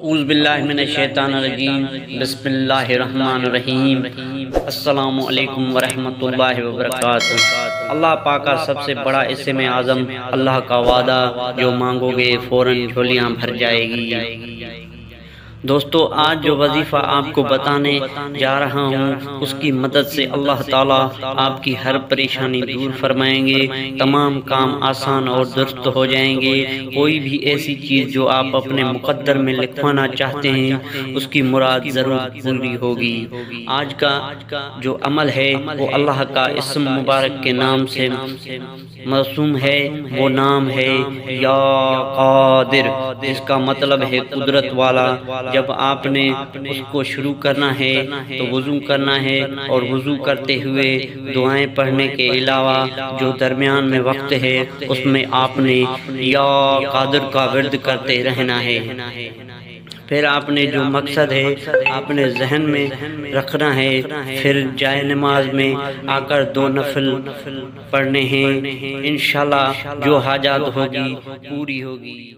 اعوذ باللہ من الشیطان الرجیم بسم اللہ الرحمن الرحیم السلام علیکم ورحمۃ اللہ وبرکاتہ۔ اللہ پاک کا سب سے بڑا اسم اعظم اللہ کا وعدہ، جو مانگو گے فوراً جھولیاں بھر جائے گی۔ دوستو، آج جو وظیفہ آپ کو بتانے جا رہا ہوں، اس کی مدد سے اللہ تعالیٰ آپ کی ہر پریشانی دور فرمائیں گے، تمام کام آسان اور درست ہو جائیں گے۔ کوئی بھی ایسی چیز جو آپ اپنے مقدر میں لکھوانا چاہتے ہیں، اس کی مراد ضرور پوری ہوگی۔ آج کا جو عمل ہے وہ اللہ کا اسم مبارک کے نام سے موسوم ہے، وہ نام ہے یا قادر، جس کا مطلب ہے قدرت والا۔ جب آپ نے اس کو شروع کرنا ہے تو وضو کرنا ہے، اور وضو کرتے ہوئے دعائیں پڑھنے کے علاوہ جو درمیان میں وقت ہے، اس میں آپ نے یا قادر کا ورد کرتے رہنا ہے۔ پھر آپ نے جو مقصد ہے آپ نے ذہن میں رکھنا ہے، پھر جائے نماز میں آ کر 2 نفل پڑھنے ہیں، انشاءاللہ جو حاجات ہوگی پوری ہوگی۔